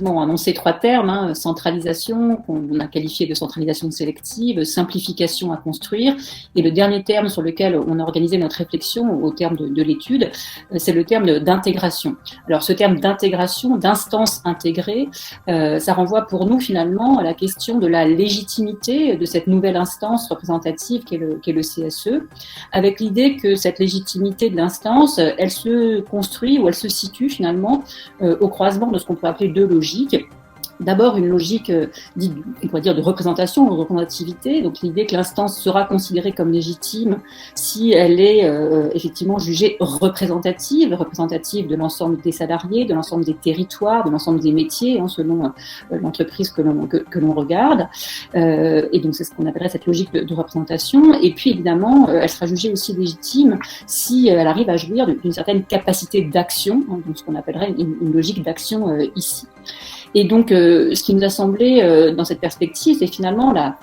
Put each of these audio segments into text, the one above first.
pratiquement annoncé trois termes, hein, centralisation, qu'on a qualifié de centralisation sélective, simplification à construire, et le dernier terme sur lequel on a organisé notre réflexion au terme de l'étude, c'est le terme d'intégration. Alors ce terme d'intégration, d'instance intégrée, ça renvoie pour nous finalement à la question de la légitimité de cette nouvelle instance représentative qu'est le CSE, avec l'idée que cette légitimité de l'instance, elle se construit ou elle se situe finalement au croisement de ce qu'on peut appeler deux logiques. D'abord, une logique dite, on pourrait dire, de représentation, de représentativité, donc l'idée que l'instance sera considérée comme légitime si elle est effectivement jugée représentative de l'ensemble des salariés, de l'ensemble des territoires, de l'ensemble des métiers, hein, selon l'entreprise que l'on regarde. Et donc, c'est ce qu'on appellerait cette logique de représentation. Et puis, évidemment, elle sera jugée aussi légitime si elle arrive à jouir d'une certaine capacité d'action, hein, donc ce qu'on appellerait une logique d'action ici. Et donc, ce qui nous a semblé dans cette perspective, c'est finalement la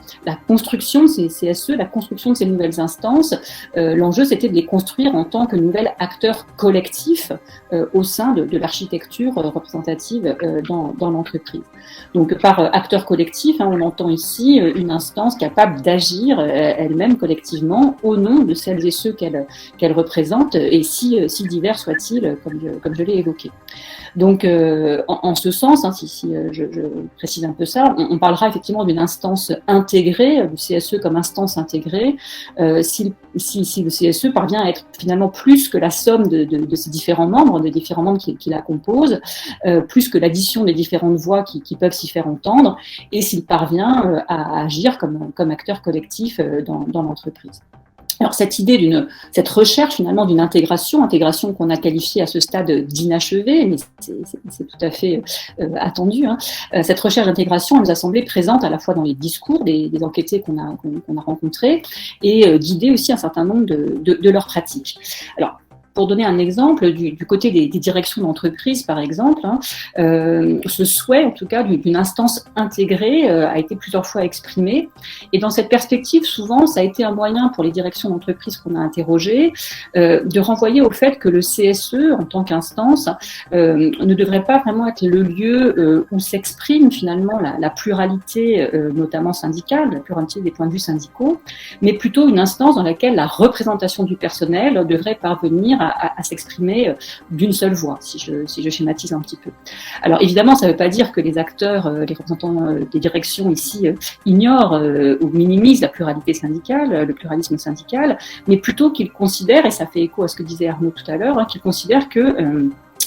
construction de ces CSE, la construction de ces nouvelles instances. L'enjeu, c'était de les construire en tant que nouvel acteur collectif au sein de l'architecture représentative dans l'entreprise. Donc, par acteur collectif, hein, on entend ici une instance capable d'agir elle-même collectivement au nom de celles et ceux qu'elle représente, et si divers soient-ils, comme je l'ai évoqué. Donc, en ce sens, hein, si je précise un peu ça, on parlera effectivement d'une instance intégrée, du CSE comme instance intégrée, si le CSE parvient à être finalement plus que la somme de ses différents membres, des différents membres qui la composent, plus que l'addition des différentes voix qui peuvent s'y faire entendre, et s'il parvient à agir comme acteur collectif dans l'entreprise. Alors cette idée cette recherche finalement d'une intégration qu'on a qualifiée à ce stade d'inachevé, mais c'est tout à fait attendu. Hein. Cette recherche d'intégration, elle nous a semblé présente à la fois dans les discours des enquêtés qu'on a rencontrés et guider aussi un certain nombre de leurs pratiques. Alors, pour donner un exemple, du côté des directions d'entreprise, par exemple, hein, ce souhait, en tout cas, d'une instance intégrée a été plusieurs fois exprimé. Et dans cette perspective, souvent, ça a été un moyen pour les directions d'entreprise qu'on a interrogées de renvoyer au fait que le CSE, en tant qu'instance, ne devrait pas vraiment être le lieu où s'exprime finalement la pluralité, notamment syndicale, la pluralité des points de vue syndicaux, mais plutôt une instance dans laquelle la représentation du personnel devrait parvenir à s'exprimer d'une seule voix, si je schématise un petit peu. Alors évidemment, ça ne veut pas dire que les acteurs, les représentants des directions ici ignorent ou minimisent la pluralité syndicale, le pluralisme syndical, mais plutôt qu'ils considèrent, et ça fait écho à ce que disait Arnaud tout à l'heure, hein, qu'ils considèrent que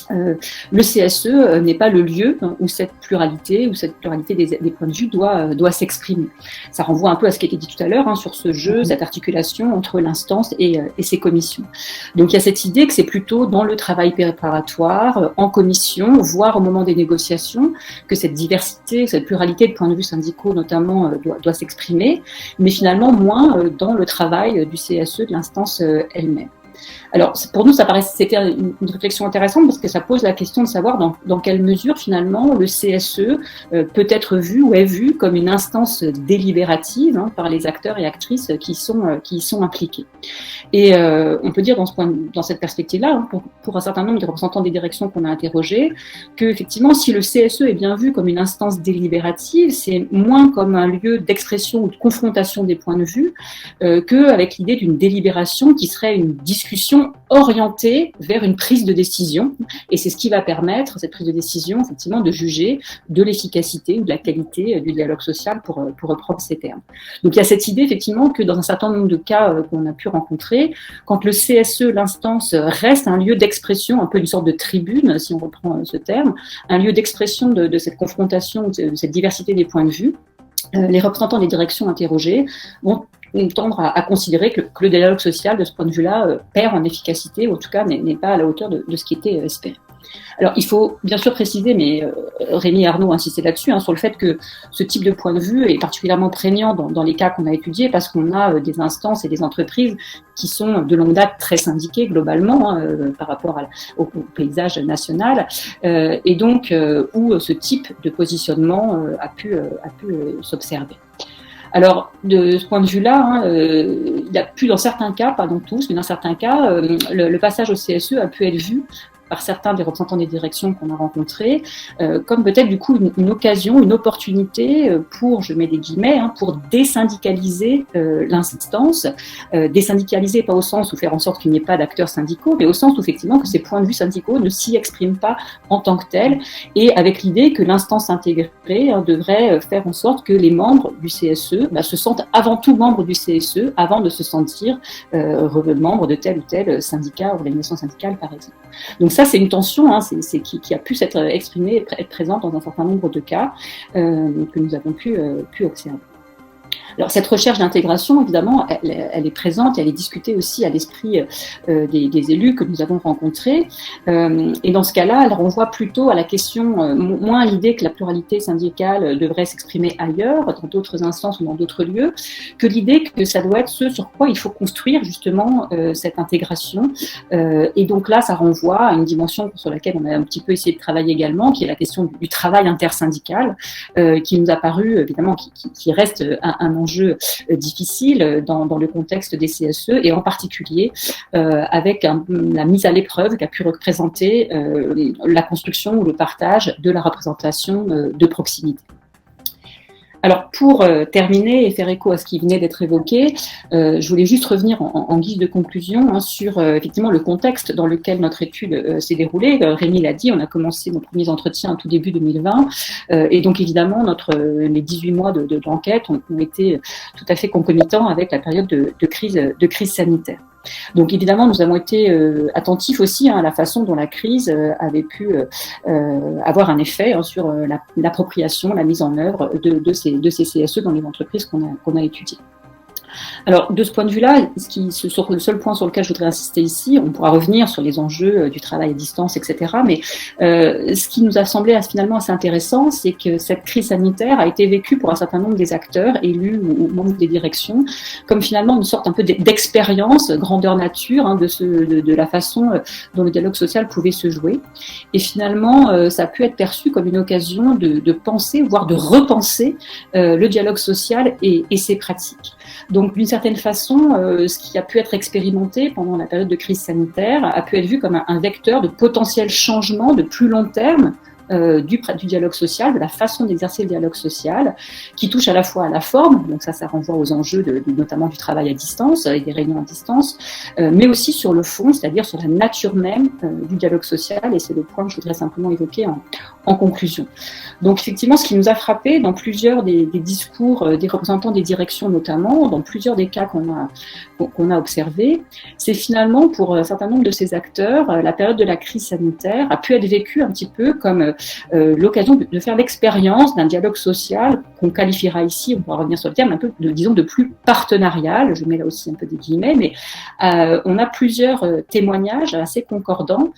le CSE n'est pas le lieu où cette pluralité des points de vue doit s'exprimer. Ça renvoie un peu à ce qui a été dit tout à l'heure, hein, sur ce jeu, cette articulation entre l'instance et ses commissions. Donc il y a cette idée que c'est plutôt dans le travail préparatoire, en commission, voire au moment des négociations, que cette diversité, cette pluralité de points de vue syndicaux notamment doit s'exprimer, mais finalement moins dans le travail du CSE, de l'instance elle-même. Alors, pour nous, c'était une réflexion intéressante parce que ça pose la question de savoir dans quelle mesure, finalement, le CSE peut être vu ou est vu comme une instance délibérative hein, par les acteurs et actrices qui y sont impliqués. Et on peut dire dans cette perspective-là, hein, pour un certain nombre de représentants des directions qu'on a interrogés, que effectivement, si le CSE est bien vu comme une instance délibérative, c'est moins comme un lieu d'expression ou de confrontation des points de vue qu'avec l'idée d'une délibération qui serait une discussion orientée vers une prise de décision. Et c'est ce qui va permettre, cette prise de décision, effectivement, de juger de l'efficacité ou de la qualité du dialogue social, pour reprendre ces termes. Donc il y a cette idée, effectivement, que dans un certain nombre de cas qu'on a pu rencontrer, quand le CSE, l'instance, reste un lieu d'expression, un peu une sorte de tribune, si on reprend ce terme, un lieu d'expression de cette confrontation, de cette diversité des points de vue, les représentants des directions interrogées vont tendre à considérer que le dialogue social, de ce point de vue-là, perd en efficacité, ou en tout cas n'est pas à la hauteur de ce qui était espéré. Alors, il faut bien sûr préciser, mais Rémi et Arnaud insistaient là-dessus, hein, sur le fait que ce type de point de vue est particulièrement prégnant dans les cas qu'on a étudiés, parce qu'on a des instances et des entreprises qui sont de longue date très syndiquées globalement hein, par rapport au paysage national, et donc où ce type de positionnement a pu s'observer. Alors, de ce point de vue-là, hein, il y a pu, dans certains cas, pas dans tous, mais dans certains cas, le passage au CSE a pu être vu par certains des représentants des directions qu'on a rencontrés, comme peut-être du coup une occasion, une opportunité pour, je mets des guillemets, pour désyndicaliser l'instance, désyndicaliser pas au sens où faire en sorte qu'il n'y ait pas d'acteurs syndicaux, mais au sens où effectivement que ces points de vue syndicaux ne s'y expriment pas en tant que tels, et avec l'idée que l'instance intégrée devrait faire en sorte que les membres du CSE se sentent avant tout membres du CSE avant de se sentir membres de tel ou tel syndicat, organisation syndicale par exemple. Donc ça c'est une tension qui a pu s'être exprimée, être présente dans un certain nombre de cas que nous avons pu observer. Alors cette recherche d'intégration, évidemment, elle est présente, elle est discutée aussi à l'esprit des élus que nous avons rencontrés. Et dans ce cas-là, elle renvoie plutôt à la question, moins à l'idée que la pluralité syndicale devrait s'exprimer ailleurs, dans d'autres instances ou dans d'autres lieux, que l'idée que ça doit être ce sur quoi il faut construire justement cette intégration. Et donc là, ça renvoie à une dimension sur laquelle on a un petit peu essayé de travailler également, qui est la question du travail intersyndical, qui nous a paru, évidemment, qui reste un enjeu difficile dans le contexte des CSE et en particulier avec la mise à l'épreuve qu'a pu représenter la construction ou le partage de la représentation de proximité. Alors pour terminer et faire écho à ce qui venait d'être évoqué, je voulais juste revenir en guise de conclusion sur effectivement le contexte dans lequel notre étude s'est déroulée. Rémi l'a dit, on a commencé nos premiers entretiens tout début 2020 et donc évidemment les 18 mois d'enquête ont été tout à fait concomitants avec la période de crise sanitaire. Donc évidemment, nous avons été attentifs aussi à la façon dont la crise avait pu avoir un effet sur l'appropriation, la mise en œuvre de ces CSE dans les entreprises qu'on a étudiées. Alors, de ce point de vue-là, le seul point sur lequel je voudrais insister ici, on pourra revenir sur les enjeux du travail à distance, etc. Mais ce qui nous a semblé finalement assez intéressant, c'est que cette crise sanitaire a été vécue pour un certain nombre des acteurs, élus ou membres des directions, comme finalement une sorte un peu d'expérience, grandeur nature, de la façon dont le dialogue social pouvait se jouer. Et finalement, ça a pu être perçu comme une occasion de penser, voire de repenser le dialogue social et ses pratiques. Donc, d'une certaine façon, ce qui a pu être expérimenté pendant la période de crise sanitaire a pu être vu comme un vecteur de potentiel changement de plus long terme du dialogue social, de la façon d'exercer le dialogue social, qui touche à la fois à la forme, donc ça renvoie aux enjeux notamment du travail à distance et des réunions à distance, mais aussi sur le fond, c'est-à-dire sur la nature même du dialogue social, et c'est le point que je voudrais simplement évoquer en conclusion. Donc effectivement, ce qui nous a frappé dans plusieurs des discours des représentants des directions notamment, dans plusieurs des cas qu'on a observés, c'est finalement pour un certain nombre de ces acteurs, la période de la crise sanitaire a pu être vécue un petit peu comme l'occasion de faire l'expérience d'un dialogue social qu'on qualifiera ici, on pourra revenir sur le terme, un peu de plus partenarial, je mets là aussi un peu des guillemets, mais on a plusieurs témoignages assez concordants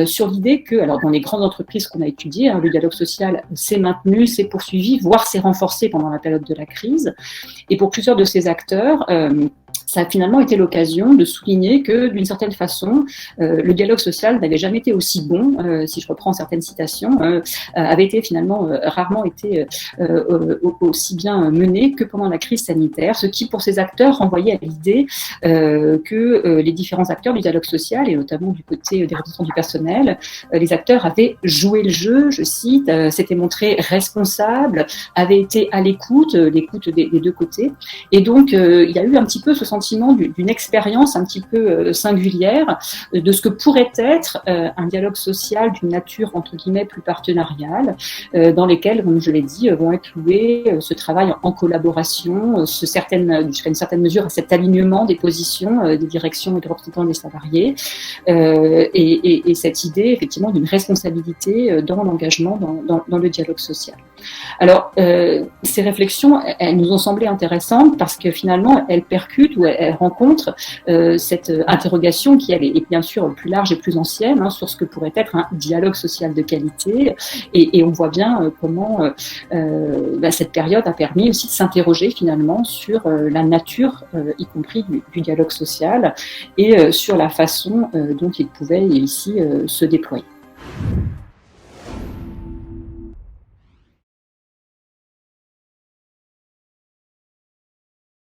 sur l'idée que, alors dans les grandes entreprises qu'on a étudiées, le dialogue social s'est maintenu, s'est poursuivi, voire s'est renforcé pendant la période de la crise, et pour plusieurs de ces acteurs, ça a finalement été l'occasion de souligner que, d'une certaine façon, le dialogue social n'avait jamais été aussi bon, si je reprends certaines citations, avait été finalement rarement été aussi bien mené que pendant la crise sanitaire, ce qui, pour ces acteurs, renvoyait à l'idée que les différents acteurs du dialogue social, et notamment du côté des représentants du personnel, les acteurs avaient joué le jeu, je cite, s'étaient montrés responsables, avaient été à l'écoute des deux côtés, et donc il y a eu un petit peu ce sentiment d'une expérience un petit peu singulière de ce que pourrait être un dialogue social d'une nature entre guillemets plus partenariale, dans lesquels, comme je l'ai dit, vont être loués ce travail en collaboration, jusqu'à une certaine mesure à cet alignement des positions des directions et des représentants des salariés, et cette idée effectivement d'une responsabilité dans l'engagement dans le dialogue social. Alors, ces réflexions, elles nous ont semblé intéressantes parce que finalement, elles percutent ou elles rencontrent cette interrogation qui, elle, est bien sûr plus large et plus ancienne sur ce que pourrait être un dialogue social de qualité. Et on voit bien comment cette période a permis aussi de s'interroger finalement sur la nature, y compris du dialogue social, et sur la façon dont il pouvait ici se déployer.